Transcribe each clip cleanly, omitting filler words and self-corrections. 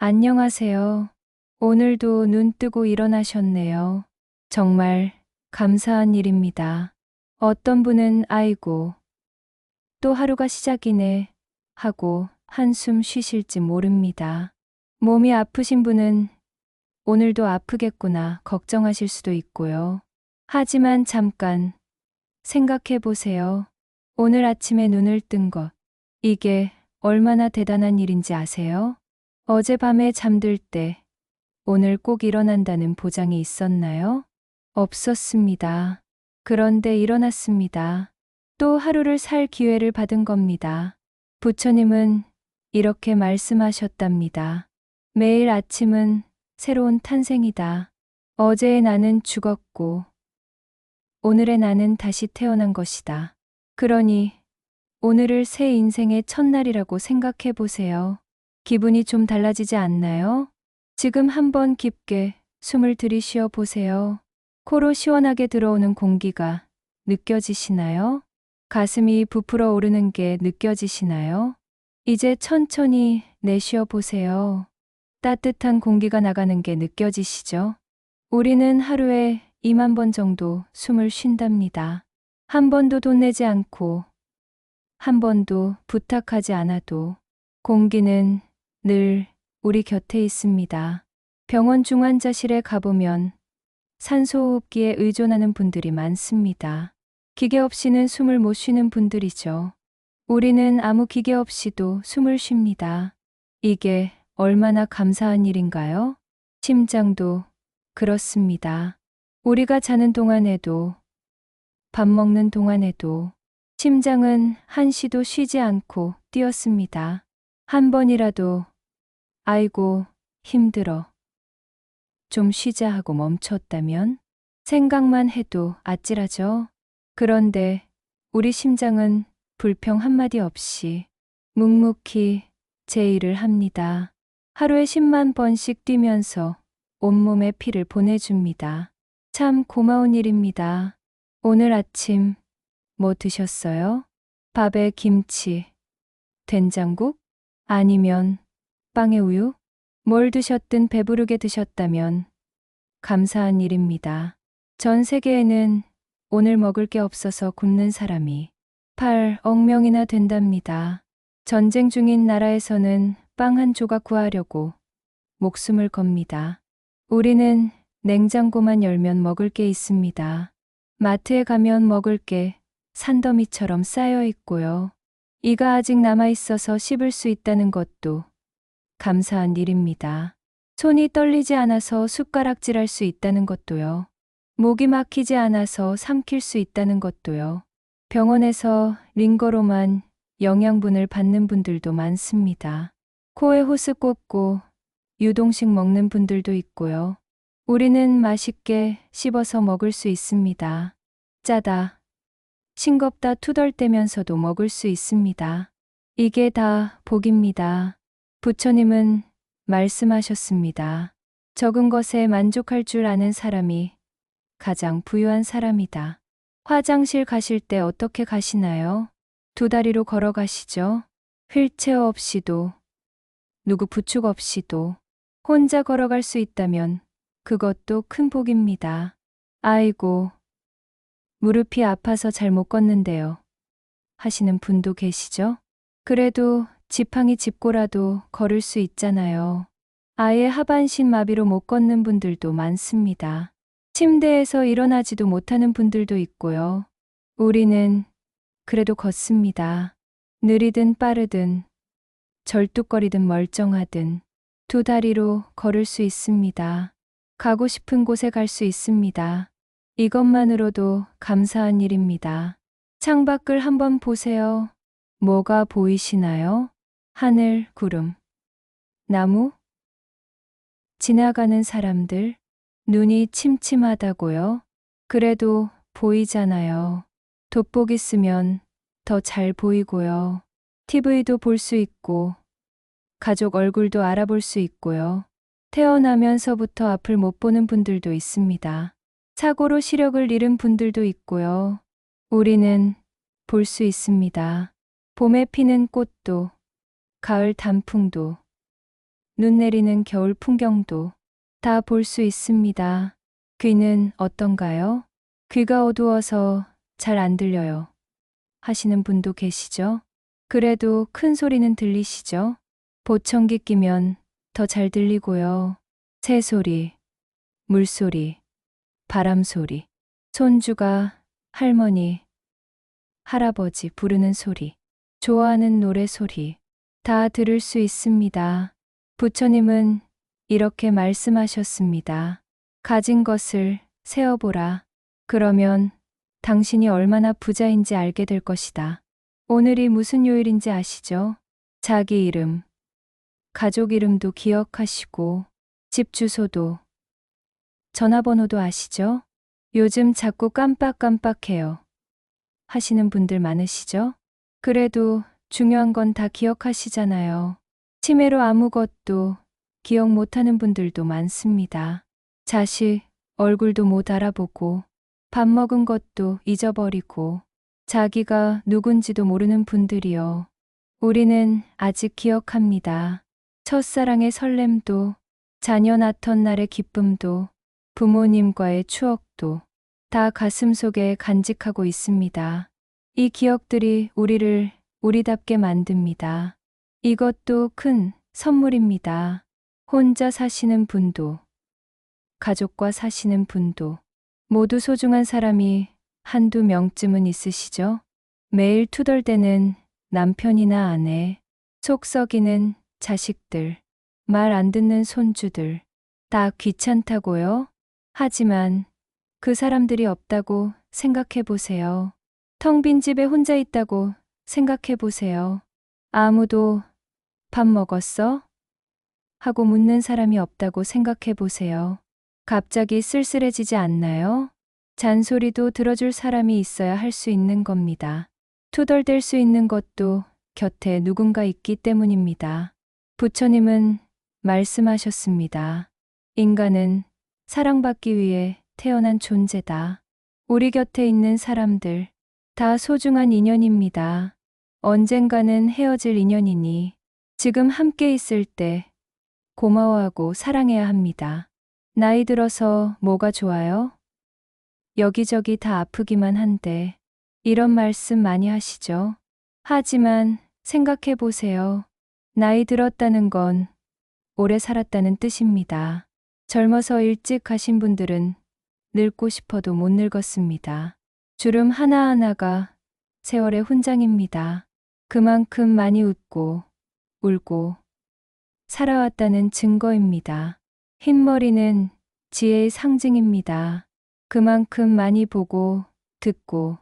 안녕하세요. 오늘도 눈 뜨고 일어나셨네요. 정말 감사한 일입니다. 어떤 분은 아이고, 또 하루가 시작이네 하고 한숨 쉬실지 모릅니다. 몸이 아프신 분은 오늘도 아프겠구나 걱정하실 수도 있고요. 하지만 잠깐 생각해 보세요. 오늘 아침에 눈을 뜬 것, 이게 얼마나 대단한 일인지 아세요? 어젯밤에 잠들 때 오늘 꼭 일어난다는 보장이 있었나요? 없었습니다. 그런데 일어났습니다. 또 하루를 살 기회를 받은 겁니다. 부처님은 이렇게 말씀하셨답니다. 매일 아침은 새로운 탄생이다. 어제의 나는 죽었고 오늘의 나는 다시 태어난 것이다. 그러니 오늘을 새 인생의 첫날이라고 생각해 보세요. 기분이 좀 달라지지 않나요? 지금 한번 깊게 숨을 들이쉬어 보세요. 코로 시원하게 들어오는 공기가 느껴지시나요? 가슴이 부풀어 오르는 게 느껴지시나요? 이제 천천히 내쉬어 보세요. 따뜻한 공기가 나가는 게 느껴지시죠? 우리는 하루에 2만 번 정도 숨을 쉰답니다. 한 번도 돈 내지 않고, 한 번도 부탁하지 않아도 공기는 늘 우리 곁에 있습니다. 병원 중환자실에 가보면 산소호흡기에 의존하는 분들이 많습니다. 기계 없이는 숨을 못 쉬는 분들이죠. 우리는 아무 기계 없이도 숨을 쉽니다. 이게 얼마나 감사한 일인가요? 심장도 그렇습니다. 우리가 자는 동안에도, 밥 먹는 동안에도 심장은 한시도 쉬지 않고 뛰었습니다. 한 번이라도 아이고 힘들어 좀 쉬자 하고 멈췄다면 생각만 해도 아찔하죠. 그런데 우리 심장은 불평 한마디 없이 묵묵히 제 일을 합니다. 하루에 10만 번씩 뛰면서 온몸에 피를 보내줍니다. 참 고마운 일입니다. 오늘 아침 뭐 드셨어요? 밥에 김치, 된장국? 아니면 빵에 우유? 뭘 드셨든 배부르게 드셨다면 감사한 일입니다. 전 세계에는 오늘 먹을 게 없어서 굶는 사람이 8억 명이나 된답니다. 전쟁 중인 나라에서는 빵 한 조각 구하려고 목숨을 겁니다. 우리는 냉장고만 열면 먹을 게 있습니다. 마트에 가면 먹을 게 산더미처럼 쌓여 있고요. 이가 아직 남아 있어서 씹을 수 있다는 것도 감사한 일입니다. 손이 떨리지 않아서 숟가락질할 수 있다는 것도요. 목이 막히지 않아서 삼킬 수 있다는 것도요. 병원에서 링거로만 영양분을 받는 분들도 많습니다. 코에 호스 꽂고 유동식 먹는 분들도 있고요. 우리는 맛있게 씹어서 먹을 수 있습니다. 짜다, 싱겁다 투덜대면서도 먹을 수 있습니다. 이게 다 복입니다. 부처님은 말씀하셨습니다. 적은 것에 만족할 줄 아는 사람이 가장 부유한 사람이다. 화장실 가실 때 어떻게 가시나요? 두 다리로 걸어가시죠? 휠체어 없이도, 누구 부축 없이도 혼자 걸어갈 수 있다면 그것도 큰 복입니다. 아이고, 무릎이 아파서 잘 못 걷는데요. 하시는 분도 계시죠? 그래도 지팡이 짚고라도 걸을 수 있잖아요. 아예 하반신 마비로 못 걷는 분들도 많습니다. 침대에서 일어나지도 못하는 분들도 있고요. 우리는 그래도 걷습니다. 느리든 빠르든 절뚝거리든 멀쩡하든 두 다리로 걸을 수 있습니다. 가고 싶은 곳에 갈 수 있습니다. 이것만으로도 감사한 일입니다. 창밖을 한번 보세요. 뭐가 보이시나요? 하늘, 구름, 나무? 지나가는 사람들? 눈이 침침하다고요? 그래도 보이잖아요. 돋보기 쓰면 더 잘 보이고요. TV도 볼 수 있고, 가족 얼굴도 알아볼 수 있고요. 태어나면서부터 앞을 못 보는 분들도 있습니다. 사고로 시력을 잃은 분들도 있고요. 우리는 볼 수 있습니다. 봄에 피는 꽃도, 가을 단풍도, 눈 내리는 겨울 풍경도 다 볼 수 있습니다. 귀는 어떤가요? 귀가 어두워서 잘 안 들려요. 하시는 분도 계시죠? 그래도 큰 소리는 들리시죠? 보청기 끼면 더 잘 들리고요. 새소리, 물소리, 바람소리, 손주가 할머니, 할아버지 부르는 소리, 좋아하는 노래 소리 다 들을 수 있습니다. 부처님은 이렇게 말씀하셨습니다. 가진 것을 세어보라. 그러면 당신이 얼마나 부자인지 알게 될 것이다. 오늘이 무슨 요일인지 아시죠? 자기 이름, 가족 이름도 기억하시고, 집 주소도, 전화번호도 아시죠? 요즘 자꾸 깜빡깜빡해요. 하시는 분들 많으시죠? 그래도 중요한 건 다 기억하시잖아요. 치매로 아무것도 기억 못하는 분들도 많습니다. 자식 얼굴도 못 알아보고 밥 먹은 것도 잊어버리고 자기가 누군지도 모르는 분들이요. 우리는 아직 기억합니다. 첫사랑의 설렘도 자녀 낳던 날의 기쁨도 부모님과의 추억도 다 가슴속에 간직하고 있습니다. 이 기억들이 우리를 우리답게 만듭니다. 이것도 큰 선물입니다. 혼자 사시는 분도, 가족과 사시는 분도 모두 소중한 사람이 한두 명쯤은 있으시죠? 매일 투덜대는 남편이나 아내, 속 썩이는 자식들, 말 안 듣는 손주들, 다 귀찮다고요? 하지만 그 사람들이 없다고 생각해 보세요. 텅 빈 집에 혼자 있다고 생각해 보세요. 아무도 밥 먹었어? 하고 묻는 사람이 없다고 생각해 보세요. 갑자기 쓸쓸해지지 않나요? 잔소리도 들어줄 사람이 있어야 할 수 있는 겁니다. 투덜댈 수 있는 것도 곁에 누군가 있기 때문입니다. 부처님은 말씀하셨습니다. 인간은 사랑받기 위해 태어난 존재다. 우리 곁에 있는 사람들 다 소중한 인연입니다. 언젠가는 헤어질 인연이니 지금 함께 있을 때 고마워하고 사랑해야 합니다. 나이 들어서 뭐가 좋아요? 여기저기 다 아프기만 한데 이런 말씀 많이 하시죠? 하지만 생각해 보세요. 나이 들었다는 건 오래 살았다는 뜻입니다. 젊어서 일찍 가신 분들은 늙고 싶어도 못 늙었습니다. 주름 하나하나가 세월의 훈장입니다. 그만큼 많이 웃고 울고 살아왔다는 증거입니다. 흰머리는 지혜의 상징입니다. 그만큼 많이 보고 듣고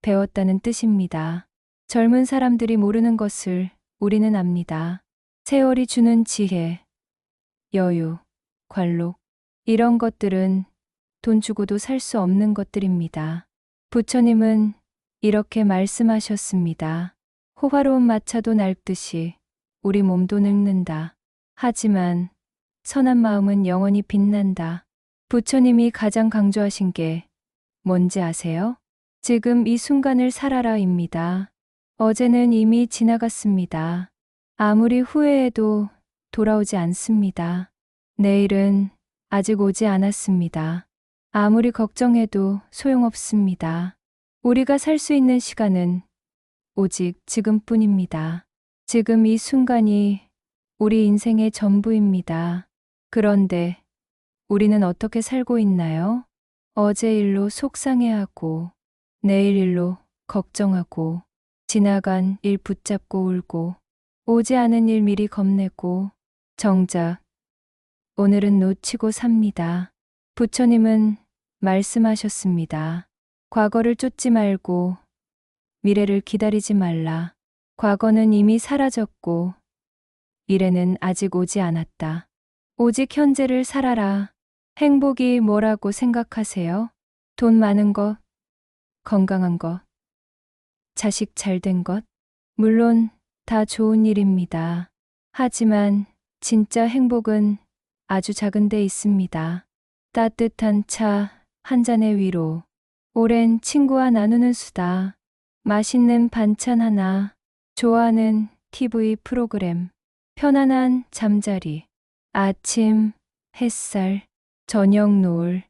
배웠다는 뜻입니다. 젊은 사람들이 모르는 것을 우리는 압니다. 세월이 주는 지혜, 여유, 관록, 이런 것들은 돈 주고도 살 수 없는 것들입니다. 부처님은 이렇게 말씀하셨습니다. 호화로운 마차도 낡듯이 우리 몸도 늙는다. 하지만 선한 마음은 영원히 빛난다. 부처님이 가장 강조하신 게 뭔지 아세요? 지금 이 순간을 살아라입니다. 어제는 이미 지나갔습니다. 아무리 후회해도 돌아오지 않습니다. 내일은 아직 오지 않았습니다. 아무리 걱정해도 소용없습니다. 우리가 살 수 있는 시간은 오직 지금뿐입니다. 지금 이 순간이 우리 인생의 전부입니다. 그런데 우리는 어떻게 살고 있나요? 어제 일로 속상해하고 내일 일로 걱정하고 지나간 일 붙잡고 울고 오지 않은 일 미리 겁내고 정작 오늘은 놓치고 삽니다. 부처님은 말씀하셨습니다. 과거를 쫓지 말고 미래를 기다리지 말라. 과거는 이미 사라졌고 미래는 아직 오지 않았다. 오직 현재를 살아라. 행복이 뭐라고 생각하세요? 돈 많은 것, 건강한 것, 자식 잘 된 것? 물론 다 좋은 일입니다. 하지만 진짜 행복은 아주 작은 데 있습니다. 따뜻한 차 한 잔의 위로, 오랜 친구와 나누는 수다, 맛있는 반찬 하나, 좋아하는 TV 프로그램, 편안한 잠자리, 아침, 햇살, 저녁 노을,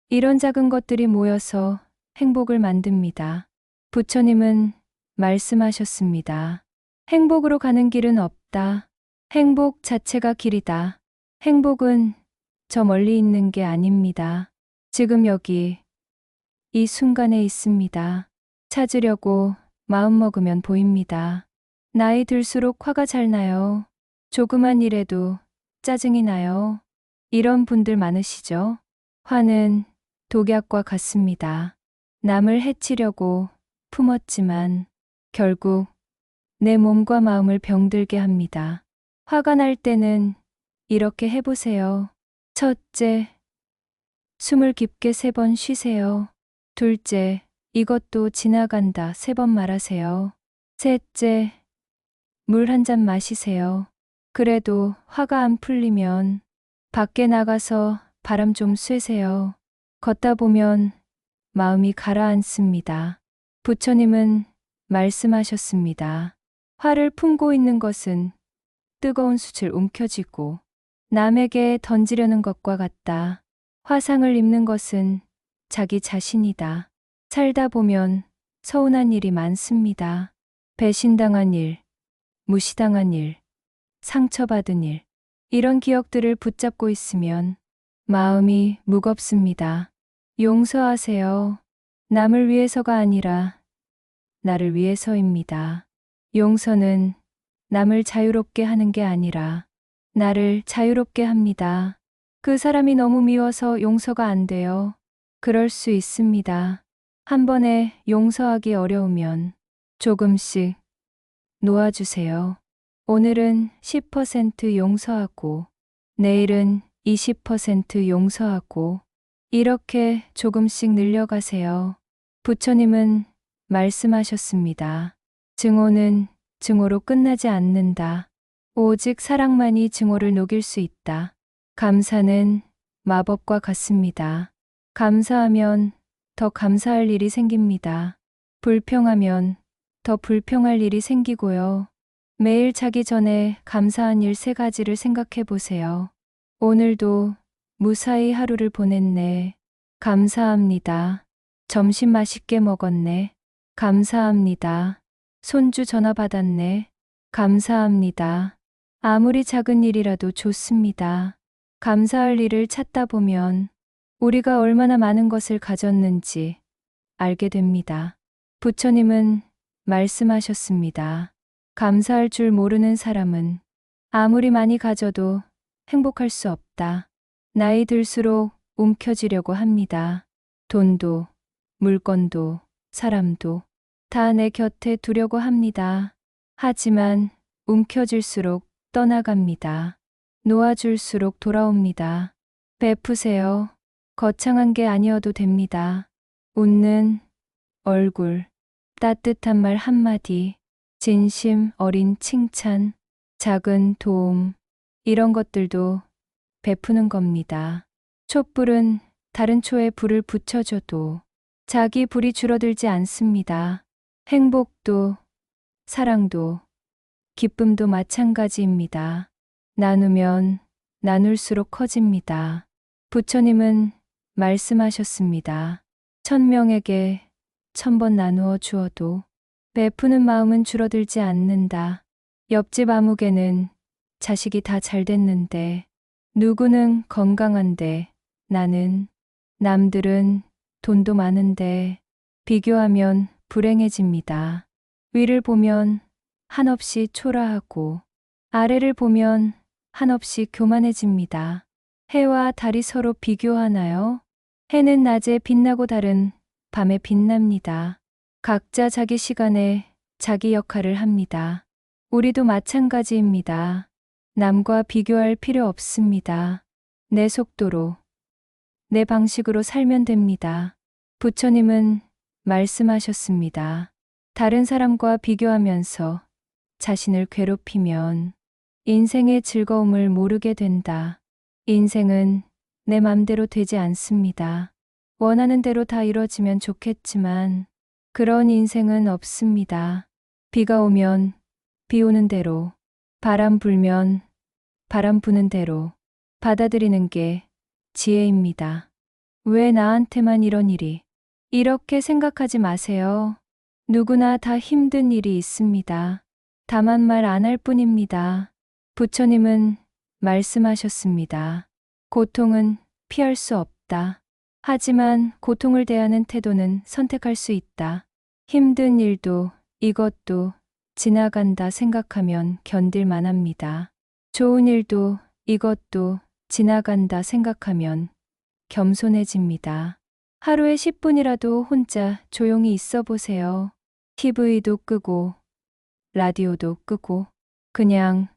이런 작은 것들이 모여서 행복을 만듭니다. 부처님은 말씀하셨습니다. 행복으로 가는 길은 없다. 행복 자체가 길이다. 행복은 저 멀리 있는 게 아닙니다. 지금 여기, 이 순간에 있습니다. 찾으려고 마음먹으면 보입니다. 나이 들수록 화가 잘 나요. 조그만 일에도 짜증이 나요. 이런 분들 많으시죠? 화는 독약과 같습니다. 남을 해치려고 품었지만 결국 내 몸과 마음을 병들게 합니다. 화가 날 때는 이렇게 해보세요. 첫째, 숨을 깊게 3번 쉬세요. 둘째, 이것도 지나간다 3번 말하세요. 셋째, 물 한 잔 마시세요. 그래도 화가 안 풀리면 밖에 나가서 바람 좀 쐬세요. 걷다 보면 마음이 가라앉습니다. 부처님은 말씀하셨습니다. 화를 품고 있는 것은 뜨거운 숯을 움켜쥐고 남에게 던지려는 것과 같다. 화상을 입는 것은 자기 자신이다. 살다 보면 서운한 일이 많습니다. 배신당한 일, 무시당한 일, 상처받은 일, 이런 기억들을 붙잡고 있으면 마음이 무겁습니다. 용서하세요. 남을 위해서가 아니라 나를 위해서입니다. 용서는 남을 자유롭게 하는 게 아니라 나를 자유롭게 합니다. 그 사람이 너무 미워서 용서가 안 돼요. 그럴 수 있습니다. 한 번에 용서하기 어려우면 조금씩 놓아주세요. 오늘은 10% 용서하고 내일은 20% 용서하고 이렇게 조금씩 늘려가세요. 부처님은 말씀하셨습니다. 증오는 증오로 끝나지 않는다. 오직 사랑만이 증오를 녹일 수 있다. 감사는 마법과 같습니다. 감사하면 더 감사할 일이 생깁니다. 불평하면 더 불평할 일이 생기고요. 매일 자기 전에 감사한 일 3가지를 생각해 보세요. 오늘도 무사히 하루를 보냈네. 감사합니다. 점심 맛있게 먹었네. 감사합니다. 손주 전화 받았네. 감사합니다. 아무리 작은 일이라도 좋습니다. 감사할 일을 찾다 보면 우리가 얼마나 많은 것을 가졌는지 알게 됩니다. 부처님은 말씀하셨습니다. 감사할 줄 모르는 사람은 아무리 많이 가져도 행복할 수 없다. 나이 들수록 움켜쥐려고 합니다. 돈도, 물건도, 사람도 다 내 곁에 두려고 합니다. 하지만 움켜쥘수록 떠나갑니다. 놓아줄수록 돌아옵니다. 베푸세요. 거창한 게 아니어도 됩니다. 웃는 얼굴, 따뜻한 말 한마디, 진심 어린 칭찬, 작은 도움, 이런 것들도 베푸는 겁니다. 촛불은 다른 초에 불을 붙여줘도 자기 불이 줄어들지 않습니다. 행복도, 사랑도, 기쁨도 마찬가지입니다. 나누면 나눌수록 커집니다. 부처님은 말씀하셨습니다. 1000명에게 1000번 나누어 주어도 베푸는 마음은 줄어들지 않는다. 옆집 아무개는 자식이 다 잘 됐는데 누구는 건강한데 나는, 남들은 돈도 많은데 비교하면 불행해집니다. 위를 보면 한없이 초라하고 아래를 보면 한없이 교만해집니다. 해와 달이 서로 비교하나요? 해는 낮에 빛나고 달은 밤에 빛납니다. 각자 자기 시간에 자기 역할을 합니다. 우리도 마찬가지입니다. 남과 비교할 필요 없습니다. 내 속도로, 내 방식으로 살면 됩니다. 부처님은 말씀하셨습니다. 다른 사람과 비교하면서 자신을 괴롭히면 인생의 즐거움을 모르게 된다. 인생은 내 맘대로 되지 않습니다. 원하는 대로 다 이뤄지면 좋겠지만 그런 인생은 없습니다. 비가 오면 비 오는 대로, 바람 불면 바람 부는 대로 받아들이는 게 지혜입니다. 왜 나한테만 이런 일이? 이렇게 생각하지 마세요. 누구나 다 힘든 일이 있습니다. 다만 말 안 할 뿐입니다. 부처님은 말씀하셨습니다. 고통은 피할 수 없다. 하지만 고통을 대하는 태도는 선택할 수 있다. 힘든 일도 이것도 지나간다 생각하면 견딜 만합니다. 좋은 일도 이것도 지나간다 생각하면 겸손해집니다. 하루에 10분이라도 혼자 조용히 있어 보세요. TV도 끄고 라디오도 끄고 그냥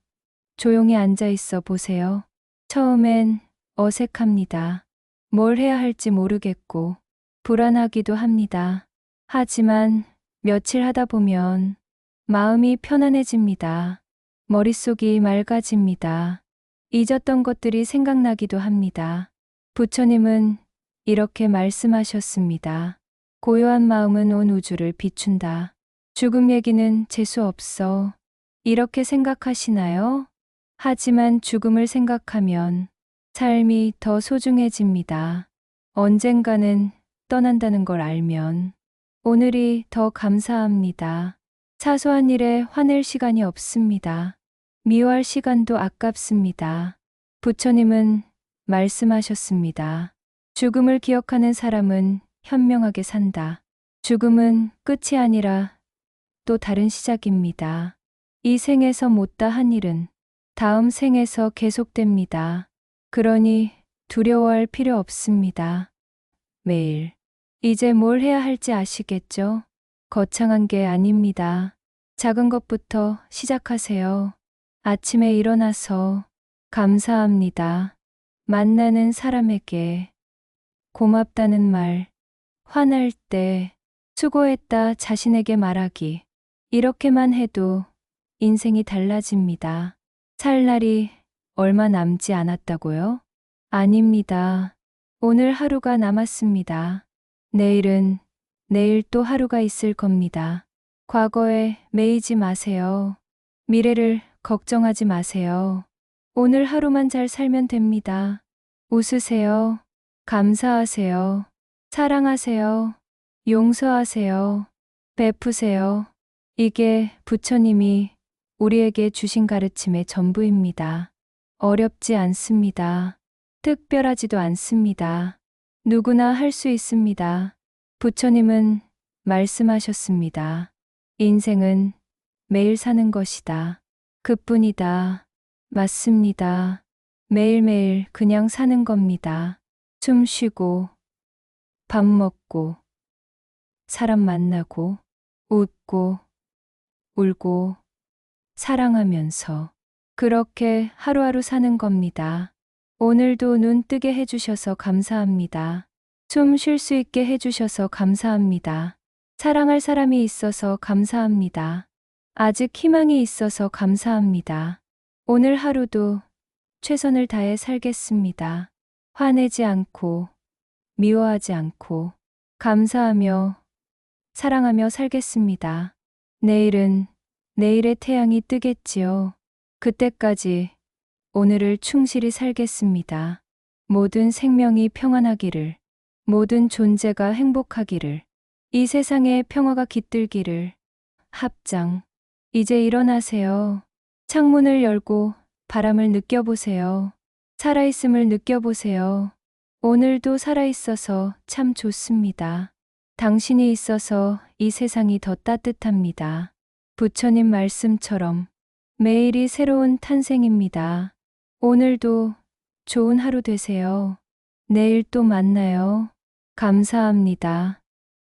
조용히 앉아 있어 보세요. 처음엔 어색합니다. 뭘 해야 할지 모르겠고 불안하기도 합니다. 하지만 며칠 하다 보면 마음이 편안해집니다. 머릿속이 맑아집니다. 잊었던 것들이 생각나기도 합니다. 부처님은 이렇게 말씀하셨습니다. 고요한 마음은 온 우주를 비춘다. 죽음 얘기는 재수 없어. 이렇게 생각하시나요? 하지만 죽음을 생각하면 삶이 더 소중해집니다. 언젠가는 떠난다는 걸 알면 오늘이 더 감사합니다. 사소한 일에 화낼 시간이 없습니다. 미워할 시간도 아깝습니다. 부처님은 말씀하셨습니다. 죽음을 기억하는 사람은 현명하게 산다. 죽음은 끝이 아니라 또 다른 시작입니다. 이 생에서 못다 한 일은 다음 생에서 계속됩니다. 그러니 두려워할 필요 없습니다. 매일 이제 뭘 해야 할지 아시겠죠? 거창한 게 아닙니다. 작은 것부터 시작하세요. 아침에 일어나서 감사합니다. 만나는 사람에게 고맙다는 말, 화날 때 수고했다 자신에게 말하기. 이렇게만 해도 인생이 달라집니다. 살 날이 얼마 남지 않았다고요? 아닙니다. 오늘 하루가 남았습니다. 내일은 내일 또 하루가 있을 겁니다. 과거에 매이지 마세요. 미래를 걱정하지 마세요. 오늘 하루만 잘 살면 됩니다. 웃으세요. 감사하세요. 사랑하세요. 용서하세요. 베푸세요. 이게 부처님이 우리에게 주신 가르침의 전부입니다. 어렵지 않습니다. 특별하지도 않습니다. 누구나 할 수 있습니다. 부처님은 말씀하셨습니다. 인생은 매일 사는 것이다. 그뿐이다. 맞습니다. 매일매일 그냥 사는 겁니다. 숨 쉬고, 밥 먹고, 사람 만나고, 웃고, 울고, 사랑하면서 그렇게 하루하루 사는 겁니다. 오늘도 눈 뜨게 해주셔서 감사합니다. 숨 쉴 수 있게 해주셔서 감사합니다. 사랑할 사람이 있어서 감사합니다. 아직 희망이 있어서 감사합니다. 오늘 하루도 최선을 다해 살겠습니다. 화내지 않고, 미워하지 않고, 감사하며, 사랑하며 살겠습니다. 내일은 내일의 태양이 뜨겠지요. 그때까지 오늘을 충실히 살겠습니다. 모든 생명이 평안하기를, 모든 존재가 행복하기를, 이 세상에 평화가 깃들기를. 합장. 이제 일어나세요. 창문을 열고 바람을 느껴보세요. 살아있음을 느껴보세요. 오늘도 살아있어서 참 좋습니다. 당신이 있어서 이 세상이 더 따뜻합니다. 부처님 말씀처럼 매일이 새로운 탄생입니다. 오늘도 좋은 하루 되세요. 내일 또 만나요. 감사합니다.